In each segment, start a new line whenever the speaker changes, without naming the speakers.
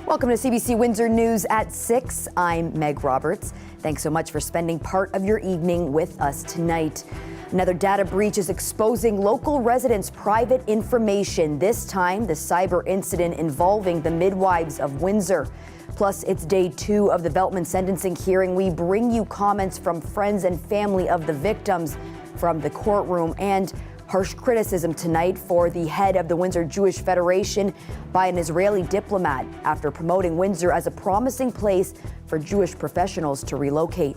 Welcome to CBC Windsor News at 6. I'm Meg Roberts. Thanks so much for spending part of your evening with us tonight. Another data breach is exposing local residents' private information. This time, the cyber incident involving the midwives of Windsor. Plus, it's day 2 of the Veltman sentencing hearing. We bring you comments from friends and family of the victims from the courtroom, and harsh criticism tonight for the head of the Windsor Jewish Federation by an Israeli diplomat after promoting Windsor as a promising place for Jewish professionals to relocate.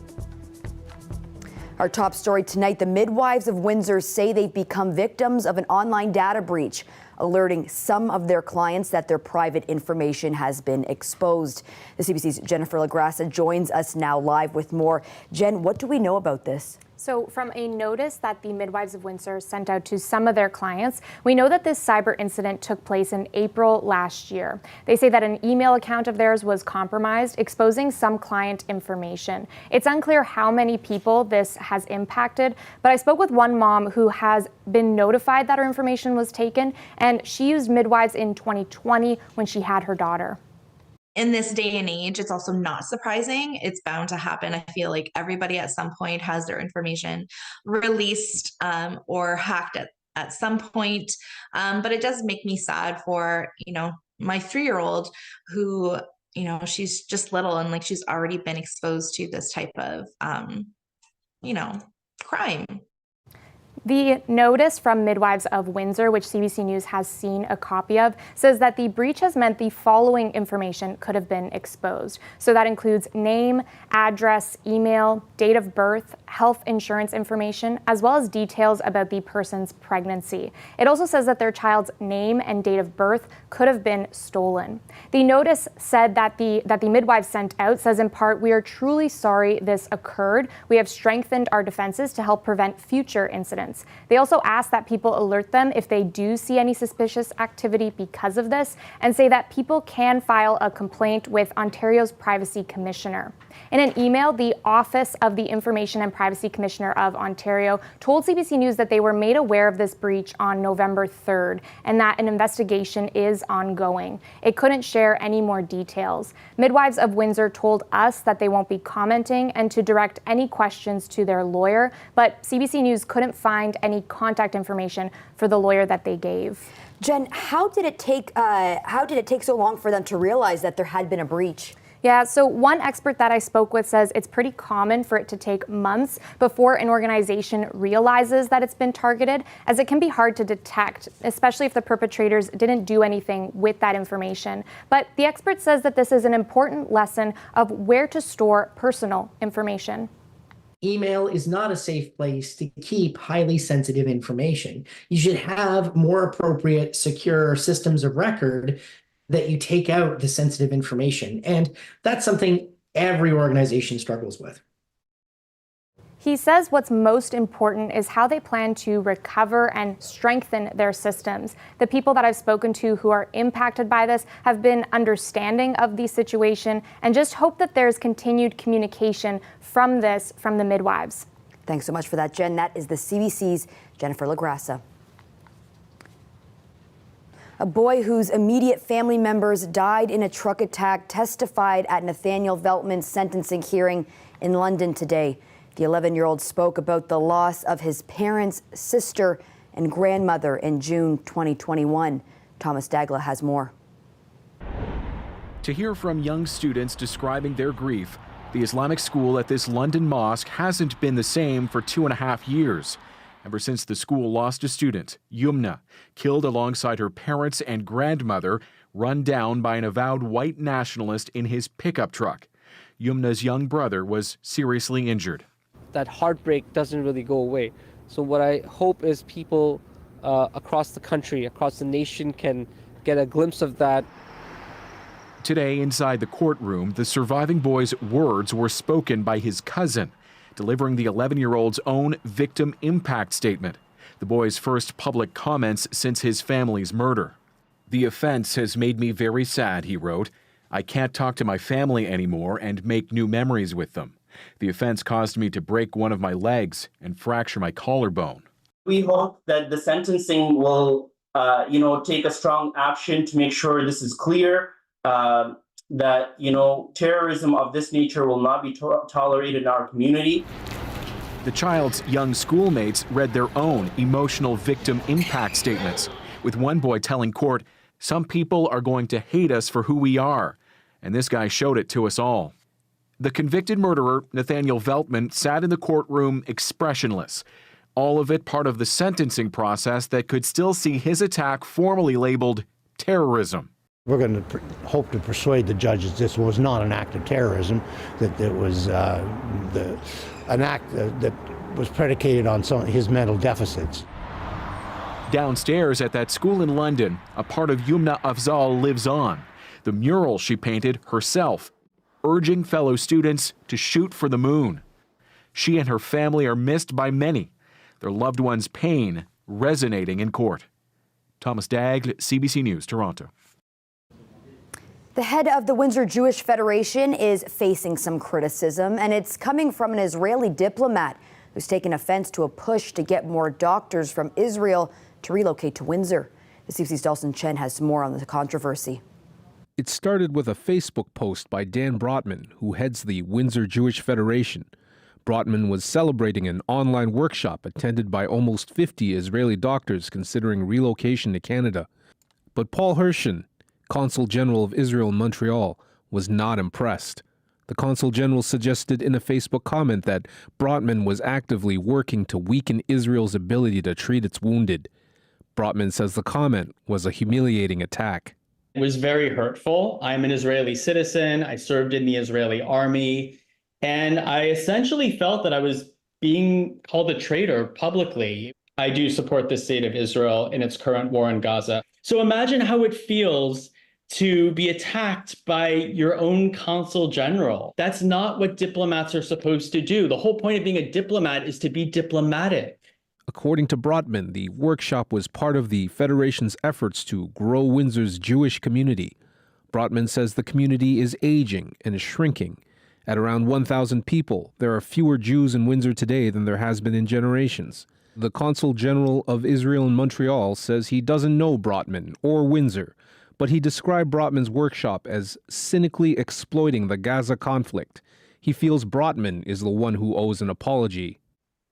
Our top story tonight, the midwives of Windsor say they've become victims of an online data breach, alerting some of their clients that their private information has been exposed. The CBC's Jennifer LaGrassa joins us now live with more. Jen, what do we know about this?
So from a notice that the midwives of Windsor sent out to some of their clients, we know that this cyber incident took place in April last year. They say that an email account of theirs was compromised, exposing some client information. It's unclear how many people this has impacted, but I spoke with one mom who has been notified that her information was taken, and she used midwives in 2020 when she had her daughter.
In this day and age, it's also not surprising. It's bound to happen. I feel like everybody at some point has their information released or hacked at some point. But it does make me sad for, my 3-year-old who, she's just little and like she's already been exposed to this type of, crime.
The notice from Midwives of Windsor, which CBC News has seen a copy of, says that the breach has meant the following information could have been exposed. So that includes name, address, email, date of birth, health insurance information, as well as details about the person's pregnancy. It also says that their child's name and date of birth could have been stolen. The notice said that the midwives sent out says in part, "We are truly sorry this occurred. We have strengthened our defenses to help prevent future incidents." They also ask that people alert them if they do see any suspicious activity because of this, and say that people can file a complaint with Ontario's Privacy Commissioner. In an email, the Office of the Information and Privacy Commissioner of Ontario told CBC News that they were made aware of this breach on November 3rd and that an investigation is ongoing. It couldn't share any more details. Midwives of Windsor told us that they won't be commenting and to direct any questions to their lawyer, but CBC News couldn't find any contact information for the lawyer that they gave.
Jen, how did it take so long for them to realize that there had been a breach?
Yeah, so one expert that I spoke with says it's pretty common for it to take months before an organization realizes that it's been targeted, as it can be hard to detect, especially if the perpetrators didn't do anything with that information. But the expert says that this is an important lesson of where to store personal information.
Email is not a safe place to keep highly sensitive information. You should have more appropriate, secure systems of record that you take out the sensitive information. And that's something every organization struggles with.
He says what's most important is how they plan to recover and strengthen their systems. The people that I've spoken to who are impacted by this have been understanding of the situation and just hope that there's continued communication from the midwives.
Thanks so much for that, Jen. That is the CBC's Jennifer LaGrassa. A boy whose immediate family members died in a truck attack testified at Nathaniel Veltman's sentencing hearing in London today. The 11-year-old spoke about the loss of his parents, sister, and grandmother in June 2021. Thomas Dagla has more.
To hear from young students describing their grief, the Islamic school at this London mosque hasn't been the same for 2.5 years. Ever since the school lost a student, Yumna, killed alongside her parents and grandmother, run down by an avowed white nationalist in his pickup truck. Yumna's young brother was seriously injured.
That heartbreak doesn't really go away. So what I hope is people across the country, across the nation can get a glimpse of that.
Today, inside the courtroom, the surviving boy's words were spoken by his cousin, delivering the 11-year-old's own victim impact statement, the boy's first public comments since his family's murder. "The offense has made me very sad," he wrote. "I can't talk to my family anymore and make new memories with them. The offense caused me to break one of my legs and fracture my collarbone."
We hope that the sentencing will, take a strong action to make sure this is clear. that, terrorism of this nature will not be tolerated in our community.
The child's young schoolmates read their own emotional victim impact statements, with one boy telling court, "Some people are going to hate us for who we are, and this guy showed it to us all." The convicted murderer, Nathaniel Veltman, sat in the courtroom expressionless. All of it part of the sentencing process that could still see his attack formally labeled terrorism.
We're going to hope to persuade the judges this was not an act of terrorism, that it was an act that was predicated on his mental deficits.
Downstairs at that school in London, a part of Yumna Afzal lives on. The mural she painted herself, urging fellow students to shoot for the moon. She and her family are missed by many, their loved ones' pain resonating in court. Thomas Daigle, CBC News, Toronto.
The head of the Windsor Jewish Federation is facing some criticism, and it's coming from an Israeli diplomat who's taken offense to a push to get more doctors from Israel to relocate to Windsor. The CBC's Dalton Chen has some more on the controversy.
It started with a Facebook post by Dan Brotman, who heads the Windsor Jewish Federation. Brotman was celebrating an online workshop attended by almost 50 Israeli doctors considering relocation to Canada. But Paul Hershen, Consul General of Israel in Montreal, was not impressed. The Consul General suggested in a Facebook comment that Brotman was actively working to weaken Israel's ability to treat its wounded. Brotman says the comment was a humiliating attack.
It was very hurtful. I'm an Israeli citizen. I served in the Israeli army, and I essentially felt that I was being called a traitor publicly. I do support the state of Israel in its current war in Gaza. So imagine how it feels to be attacked by your own consul general. That's not what diplomats are supposed to do. The whole point of being a diplomat is to be diplomatic.
According to Brotman, the workshop was part of the Federation's efforts to grow Windsor's Jewish community. Brotman says the community is aging and is shrinking. At around 1,000 people, there are fewer Jews in Windsor today than there has been in generations. The Consul General of Israel in Montreal says he doesn't know Brotman or Windsor, but he described Brotman's workshop as cynically exploiting the Gaza conflict. He feels Brotman is the one who owes an apology.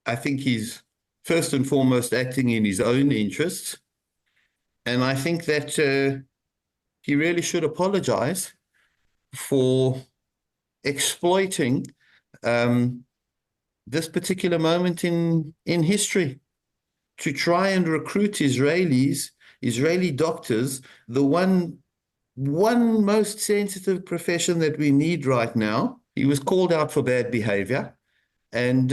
I think he's first and foremost acting in his own interests, and I think that he really should apologize for exploiting this particular moment in history to try and recruit Israeli doctors, the one most sensitive profession that we need right now. He was called out for bad behavior, and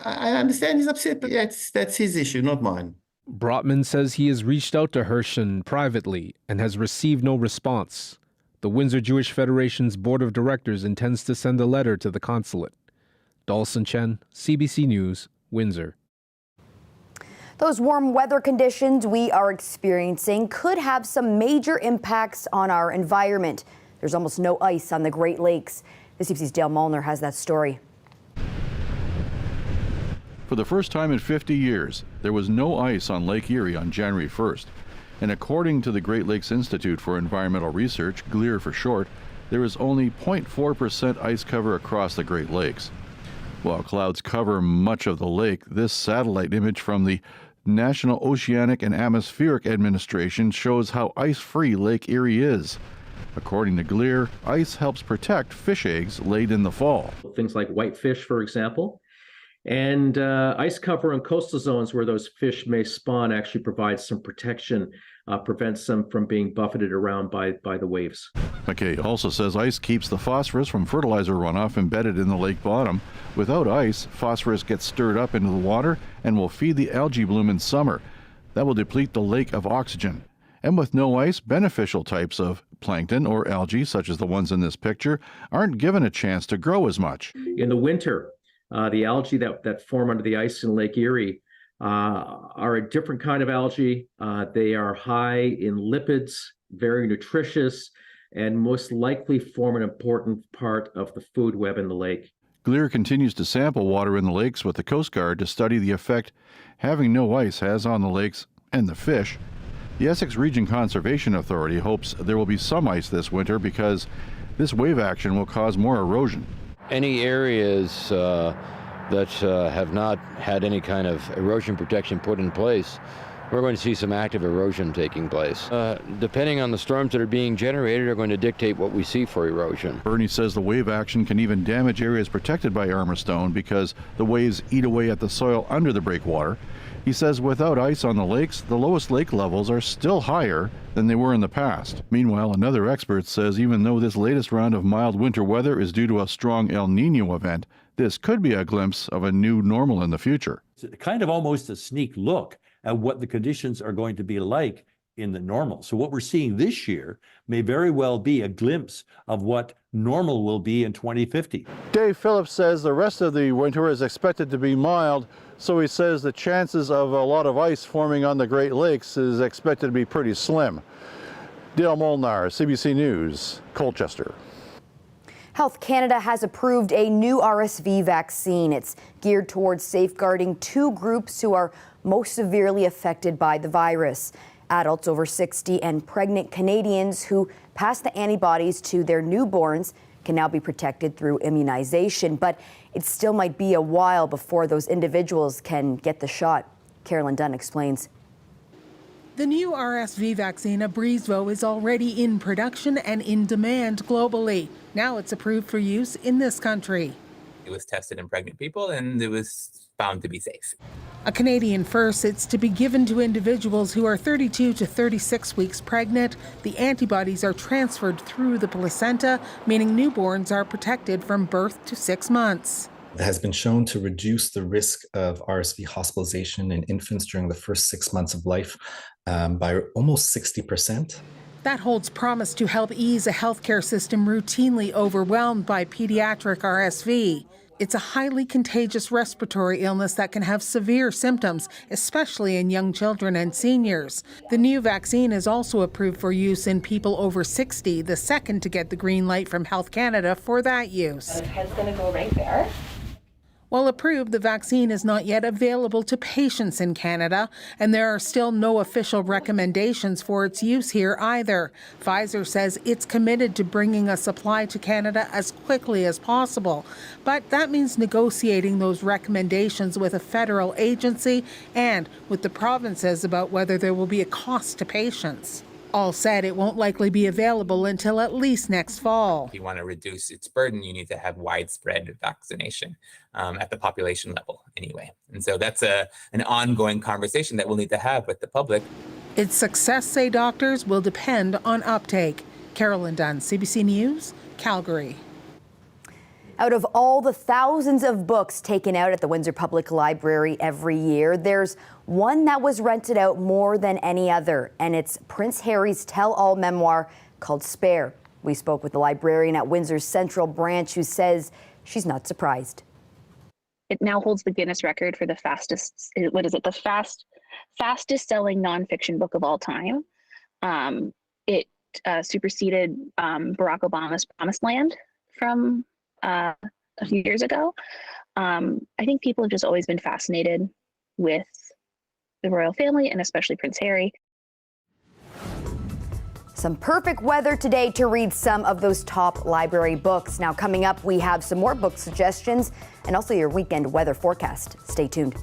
I understand he's upset, but that's his issue, not mine.
Brotman says he has reached out to Hershen privately and has received no response. The Windsor Jewish Federation's Board of Directors intends to send a letter to the consulate. Dalton Chen, CBC News, Windsor.
Those warm weather conditions we are experiencing could have some major impacts on our environment. There's almost no ice on the Great Lakes. The CBC's Dale Molnar has that story.
For the first time in 50 years, there was no ice on Lake Erie on January 1st. And according to the Great Lakes Institute for Environmental Research, GLEAR for short, there is only 0.4% ice cover across the Great Lakes. While clouds cover much of the lake, this satellite image from the National Oceanic and Atmospheric Administration shows how ice-free Lake Erie is. According to GLEAR, ice helps protect fish eggs laid in the fall.
Things like whitefish, for example. And ice cover in coastal zones where those fish may spawn actually provides some protection, prevents them from being buffeted around by the waves.
McKay also says ice keeps the phosphorus from fertilizer runoff embedded in the lake bottom. Without ice, phosphorus gets stirred up into the water and will feed the algae bloom in summer. That will deplete the lake of oxygen. And with no ice, beneficial types of plankton or algae, such as the ones in this picture, aren't given a chance to grow as much.
In the winter, the algae that form under the ice in Lake Erie are a different kind of algae. They are high in lipids, very nutritious, and most likely form an important part of the food web in the lake.
GLEAR continues to sample water in the lakes with the Coast Guard to study the effect having no ice has on the lakes and the fish. The Essex Region Conservation Authority hopes there will be some ice this winter because This wave action will cause more erosion.
Any areas that have not had any kind of erosion protection put in place, we're going to see some active erosion taking place. Depending on the storms that are being generated are going to dictate what we see for erosion.
Bernie says the wave action can even damage areas protected by armor stone because the waves eat away at the soil under the breakwater. He says without ice on the lakes, the lowest lake levels are still higher than they were in the past. Meanwhile, another expert says even though this latest round of mild winter weather is due to a strong El Nino event, this could be a glimpse of a new normal in the future.
It's kind of almost a sneak look at what the conditions are going to be like in the normal. So what we're seeing this year may very well be a glimpse of what normal will be in 2050.
Dave Phillips says the rest of the winter is expected to be mild, so he says the chances of a lot of ice forming on the Great Lakes is expected to be pretty slim. Dale Molnar, CBC News, Colchester.
Health Canada has approved a new RSV vaccine. It's geared towards safeguarding two groups who are most severely affected by the virus: adults over 60 and pregnant Canadians who pass the antibodies to their newborns can now be protected through immunization. But it still might be a while before those individuals can get the shot. Carolyn Dunn explains.
The new RSV vaccine, Abrezvo, is already in production and in demand globally. Now it's approved for use in this country.
It was tested in pregnant people and it was found to be safe.
A Canadian first, it's to be given to individuals who are 32 to 36 weeks pregnant. The antibodies are transferred through the placenta, meaning newborns are protected from birth to 6 months.
It has been shown to reduce the risk of RSV hospitalization in infants during the first 6 months of life by almost 60%.
That holds promise to help ease a healthcare system routinely overwhelmed by pediatric RSV. It's a highly contagious respiratory illness that can have severe symptoms, especially in young children and seniors. The new vaccine is also approved for use in people over 60, the second to get the green light from Health Canada for that use.
The head's going to go right there.
While approved, the vaccine is not yet available to patients in Canada, and there are still no official recommendations for its use here either. Pfizer says it's committed to bringing a supply to Canada as quickly as possible, but that means negotiating those recommendations with a federal agency and with the provinces about whether there will be a cost to patients. All said, it won't likely be available until at least next fall.
If you want to reduce its burden, you need to have widespread vaccination at the population level anyway. And so that's an ongoing conversation that we'll need to have with the public.
Its success, say doctors, will depend on uptake. Carolyn Dunn, CBC News, Calgary.
Out of all the thousands of books taken out at the Windsor Public Library every year, there's one that was rented out more than any other, and it's Prince Harry's tell-all memoir called Spare. We spoke with the librarian at Windsor's Central Branch who says she's not surprised.
It now holds the Guinness record for the fastest selling nonfiction book of all time. It superseded Barack Obama's Promised Land from a few years ago. I think people have just always been fascinated with the royal family and especially Prince Harry.
Some perfect weather today to read some of those top library books. Now coming up, we have some more book suggestions and also your weekend weather forecast. Stay tuned.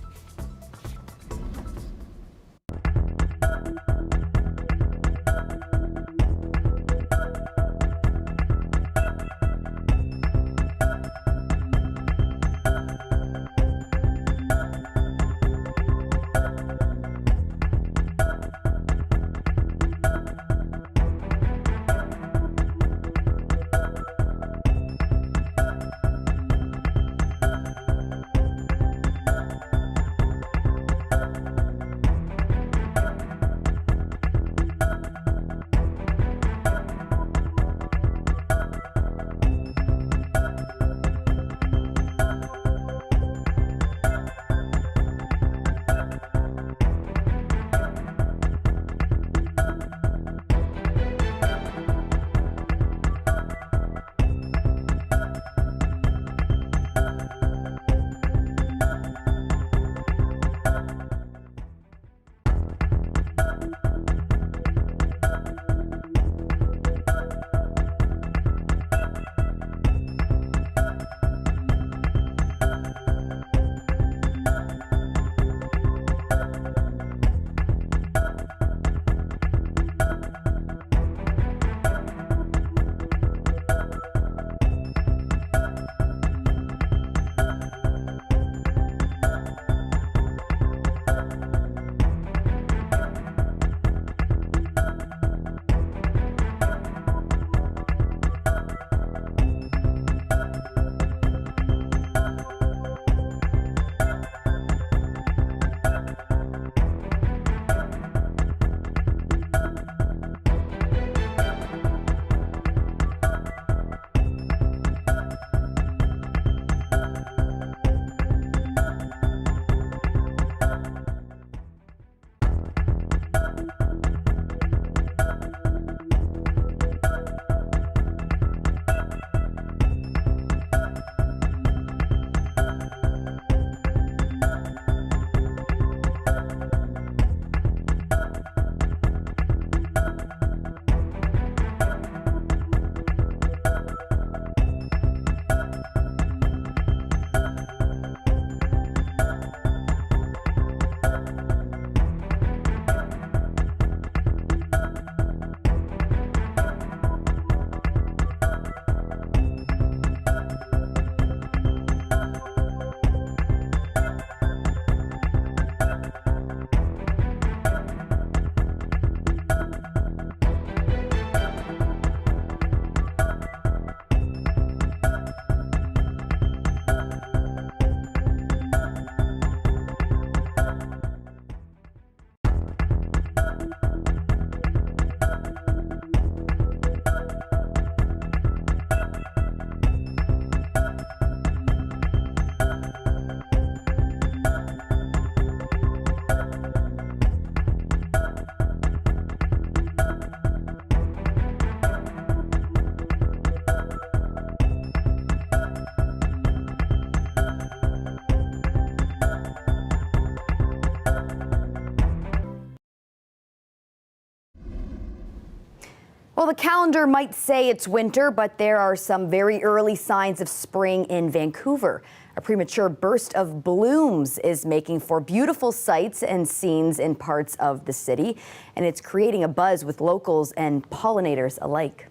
Well, the calendar might say it's winter, but there are some very early signs of spring in Vancouver. A premature burst of blooms is making for beautiful sights and scenes in parts of the city, and it's creating a buzz with locals and pollinators alike.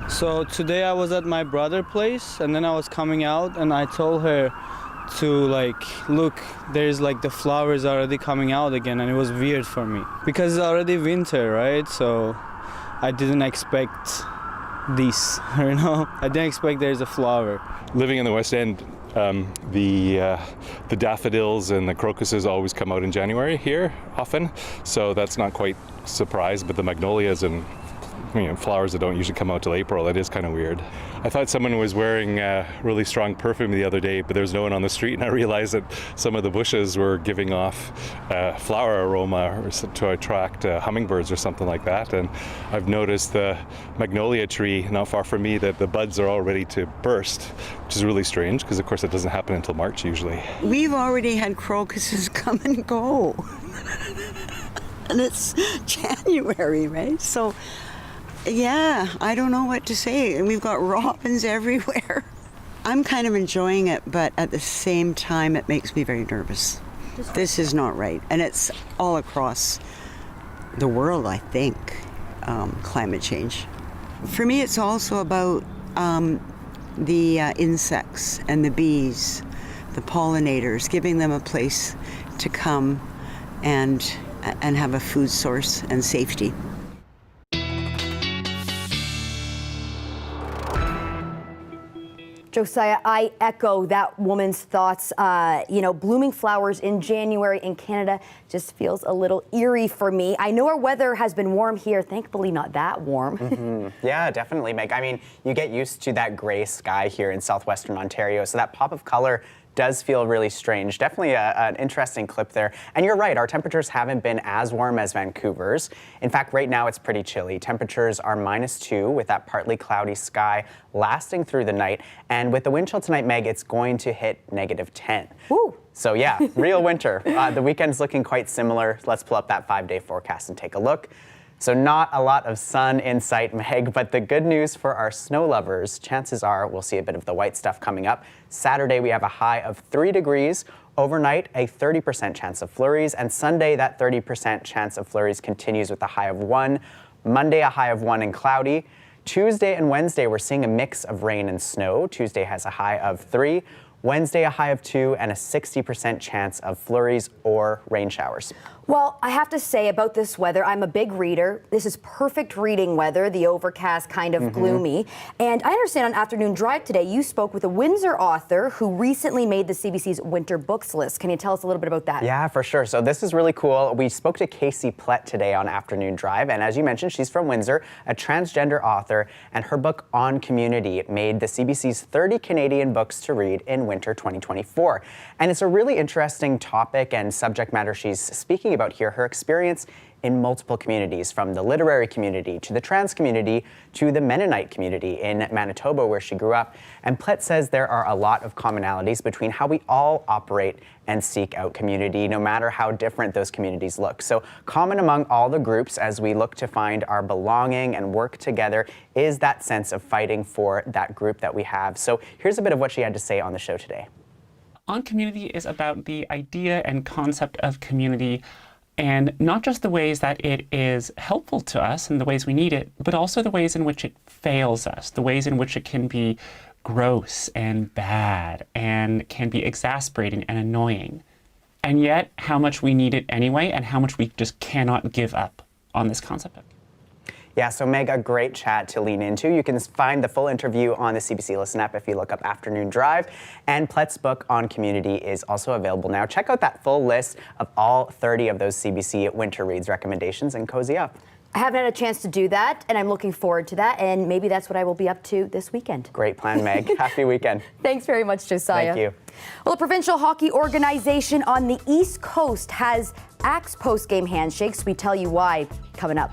So today I was at my brother's place, and then I was coming out and I told her to look, there's the flowers already coming out again, and it was weird for me because it's already winter, right? So I didn't expect this, I didn't expect there's a flower.
Living in the West End, the daffodils and the crocuses always come out in January here often, so that's not quite a surprise, but the magnolias and flowers that don't usually come out till April, that is kind of weird. I thought someone was wearing really strong perfume the other day, but there was no one on the street, and I realized that some of the bushes were giving off flower aroma to attract hummingbirds or something like that. And I've noticed the magnolia tree not far from me that the buds are all ready to burst, which is really strange because of course it doesn't happen until March usually.
We've already had crocuses come and go. And it's January, right? So yeah, I don't know what to say. And we've got robins everywhere. I'm kind of enjoying it, but at the same time, it makes me very nervous. This is not right. And it's all across the world, I think, climate change. For me, it's also about the insects and the bees, the pollinators, giving them a place to come and have a food source and safety.
Josiah, I echo that woman's thoughts. Blooming flowers in January in Canada just feels a little eerie for me. I know our weather has been warm here, thankfully not that warm.
Mm-hmm. Yeah, definitely, Meg. I mean, you get used to that gray sky here in southwestern Ontario, so that pop of color does feel really strange. Definitely an interesting clip there. And you're right, our temperatures haven't been as warm as Vancouver's. In fact, right now it's pretty chilly. Temperatures are -2 with that partly cloudy sky lasting through the night. And with the wind chill tonight, Meg, it's going to hit -10.
Ooh.
So yeah, real winter. The weekend's looking quite similar. Let's pull up that 5-day forecast and take a look. So not a lot of sun in sight, Meg, but the good news for our snow lovers, chances are we'll see a bit of the white stuff coming up. Saturday, we have a high of 3 degrees. Overnight, a 30% chance of flurries, and Sunday, that 30% chance of flurries continues with a high of 1. Monday, a high of 1 and cloudy. Tuesday and Wednesday, we're seeing a mix of rain and snow. Tuesday has a high of 3. Wednesday, a high of 2 and a 60% chance of flurries or rain showers.
Well, I have to say about this weather, I'm a big reader. This is perfect reading weather, the overcast, kind of gloomy. And I understand on Afternoon Drive today, you spoke with a Windsor author who recently made the CBC's Winter Books list. Can you tell us a little bit about that?
Yeah, for sure. So this is really cool. We spoke to Casey Plett today on Afternoon Drive. And as you mentioned, she's from Windsor, a transgender author, and her book On Community made the CBC's 30 Canadian books to read in winter 2024. And it's a really interesting topic and subject matter she's speaking about here, her experience in multiple communities, from the literary community to the trans community to the Mennonite community in Manitoba where she grew up. And Plett says there are a lot of commonalities between how we all operate and seek out community, no matter how different those communities look. So common among all the groups as we look to find our belonging and work together is that sense of fighting for that group that we have. So here's a bit of what she had to say on the show today.
On Community is about the idea and concept of community, and not just the ways that it is helpful to us and the ways we need it, but also the ways in which it fails us, the ways in which it can be gross and bad and can be exasperating and annoying. And yet, how much we need it anyway, and how much we just cannot give up on this concept of it.
Yeah, so Meg, a great chat to lean into. You can find the full interview on the CBC Listen app if you look up Afternoon Drive. And Plett's book On Community is also available now. Check out that full list of all 30 of those CBC Winter Reads recommendations and cozy up.
I haven't had a chance to do that, and I'm looking forward to that, and maybe that's what I will be up to this weekend.
Great plan, Meg. Happy weekend.
Thanks very much, Josiah.
Thank you.
Well, a provincial hockey organization on the East Coast has axed post-game handshakes. We tell you why coming up.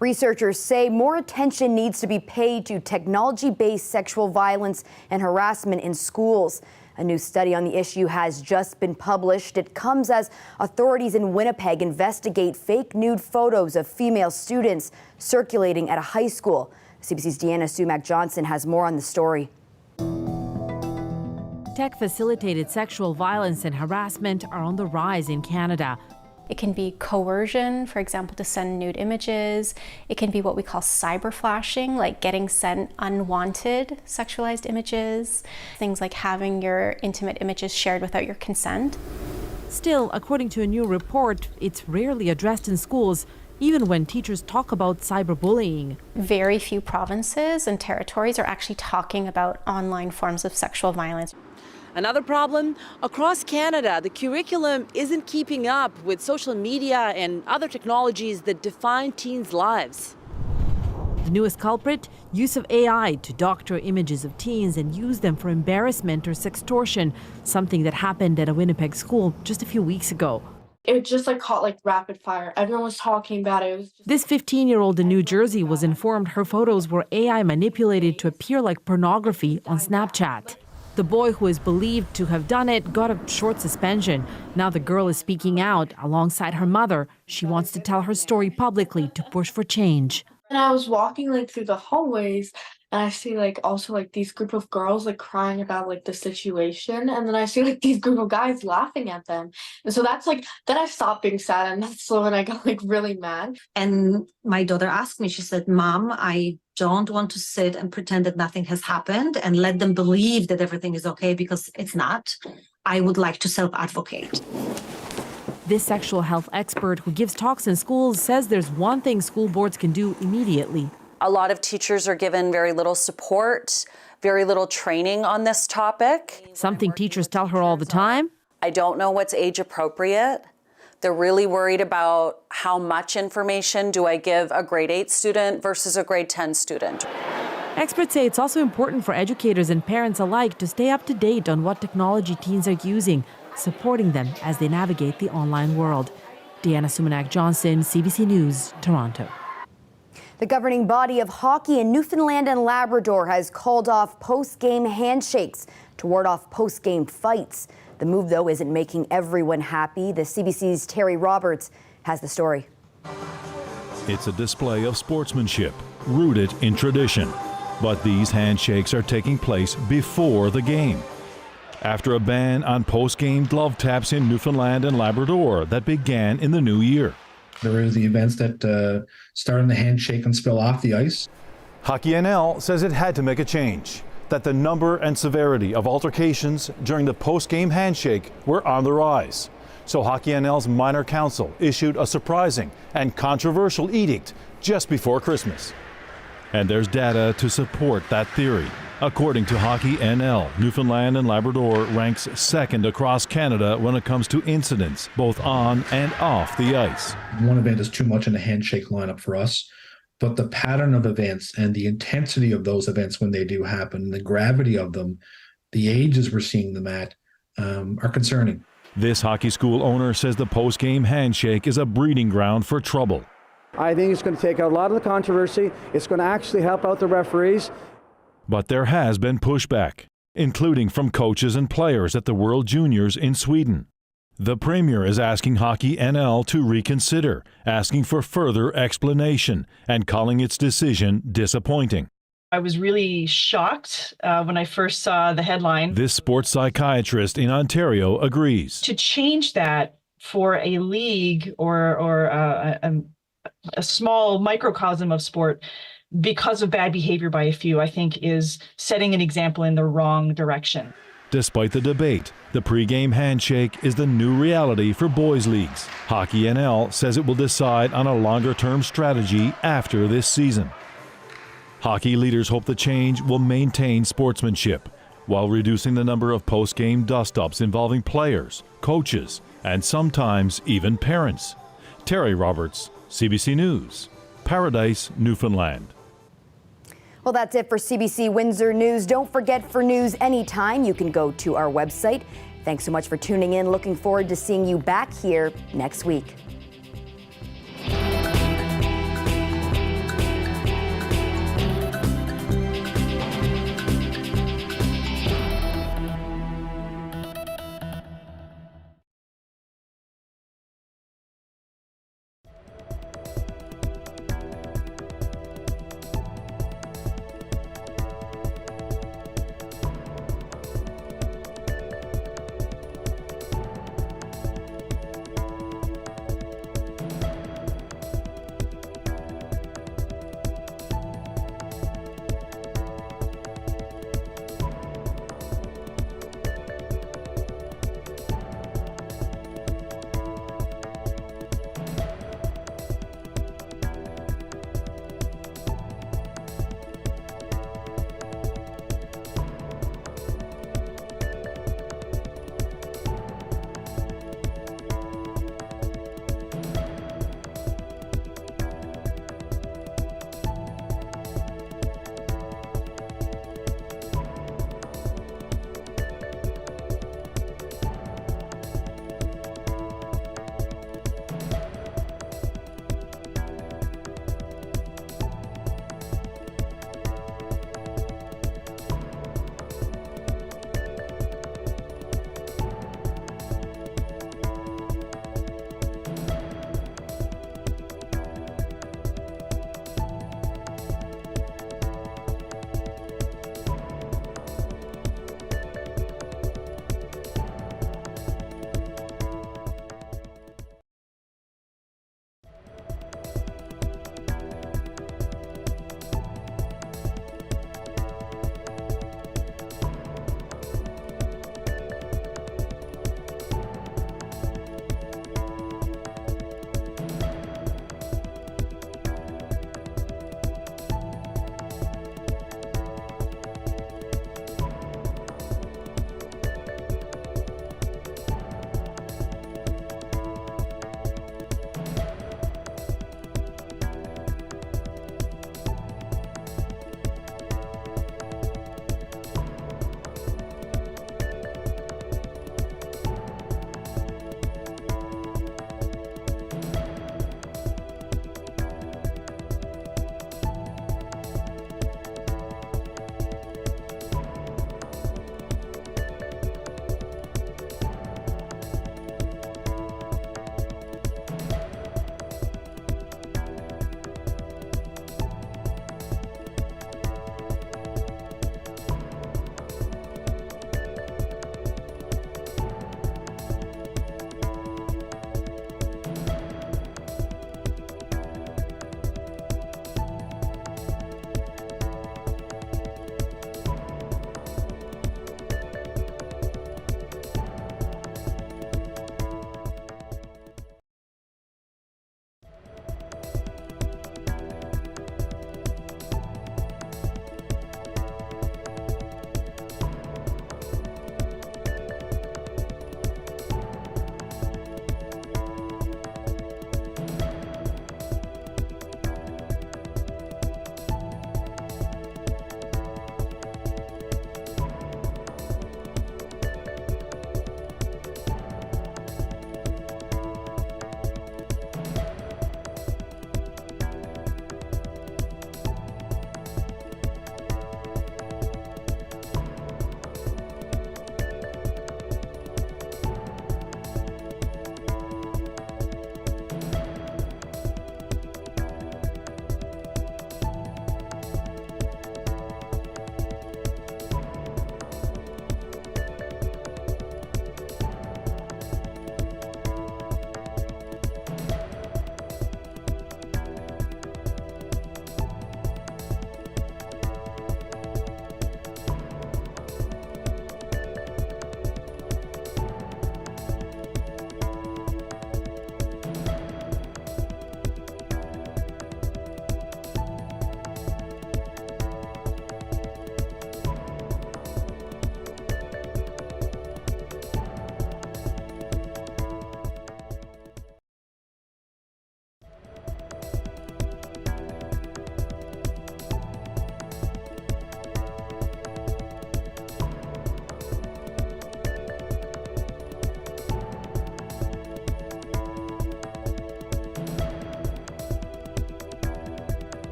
Researchers say more attention needs to be paid to technology-based sexual violence and harassment in schools. A new study on the issue has just been published. It comes as authorities in Winnipeg investigate fake nude photos of female students circulating at a high school. CBC's Deanna Sumac-Johnson has more on the story.
Tech-facilitated sexual violence and harassment are on the rise in Canada.
It can be coercion, for example, to send nude images. It can be what we call cyber flashing, like getting sent unwanted sexualized images. Things like having your intimate images shared without your consent.
Still, according to a new report, it's rarely addressed in schools, even when teachers talk about cyberbullying.
Very few provinces and territories are actually talking about online forms of sexual violence.
Another problem, across Canada, the curriculum isn't keeping up with social media and other technologies that define teens' lives.
The newest culprit, use of AI to doctor images of teens and use them for embarrassment or sextortion, something that happened at a Winnipeg school just a few weeks ago.
It just caught like rapid fire. Everyone was talking about it.
This 15-year-old in New Jersey was informed her photos were AI manipulated to appear like pornography on Snapchat. The boy who is believed to have done it got a short suspension. Now the girl is speaking out alongside her mother. She wants to tell her story publicly to push for change.
And I was walking through the hallways and I see also these group of girls crying about the situation, and then I see these group of guys laughing at them. And so that's then I stopped being sad, and that's when I got really mad.
And my daughter asked me, she said, "Mom, I don't want to sit and pretend that nothing has happened and let them believe that everything is okay, because it's not. I would like to self-advocate."
This sexual health expert who gives talks in schools says there's one thing school boards can do immediately.
A lot of teachers are given very little support, very little training on this topic.
Something teachers tell her all the time.
I don't know what's age appropriate. They're really worried about how much information do I give a grade 8 student versus a grade 10 student.
Experts say it's also important for educators and parents alike to stay up to date on what technology teens are using, supporting them as they navigate the online world. Deanna Sumac-Johnson, CBC News, Toronto.
The governing body of hockey in Newfoundland and Labrador has called off post-game handshakes to ward off post-game fights. The move, though, isn't making everyone happy. The CBC's Terry Roberts has the story.
It's a display of sportsmanship rooted in tradition. But these handshakes are taking place before the game. After a ban on post-game glove taps in Newfoundland and Labrador that began in the new year.
There are the events that start in the handshake and spill off the ice.
Hockey NL says it had to make a change, that the number and severity of altercations during the post-game handshake were on the rise. So Hockey NL's minor council issued a surprising and controversial edict just before Christmas. And there's data to support that theory. According to Hockey NL, Newfoundland and Labrador ranks second across Canada when it comes to incidents, both on and off the ice.
One event is too much in the handshake lineup for us, but the pattern of events and the intensity of those events when they do happen, the gravity of them, the ages we're seeing them at, are concerning.
This hockey school owner says the post-game handshake is a breeding ground for trouble.
I think it's going to take out a lot of the controversy. It's going to actually help out the referees.
But there has been pushback, including from coaches and players at the World Juniors in Sweden. The Premier is asking Hockey NL to reconsider, asking for further explanation, and calling its decision disappointing.
I was really shocked when I first saw the headline.
This sports psychiatrist in Ontario agrees.
To change that for a league or a small microcosm of sport because of bad behavior by a few, I think is setting an example in the wrong direction.
Despite the debate, the pre-game handshake is the new reality for boys' leagues. Hockey NL says it will decide on a longer-term strategy after this season. Hockey leaders hope the change will maintain sportsmanship while reducing the number of post-game dust-ups involving players, coaches, and sometimes even parents. Terry Roberts, CBC News, Paradise, Newfoundland.
Well, that's it for CBC Windsor News. Don't forget, for news anytime, you can go to our website. Thanks so much for tuning in. Looking forward to seeing you back here next week.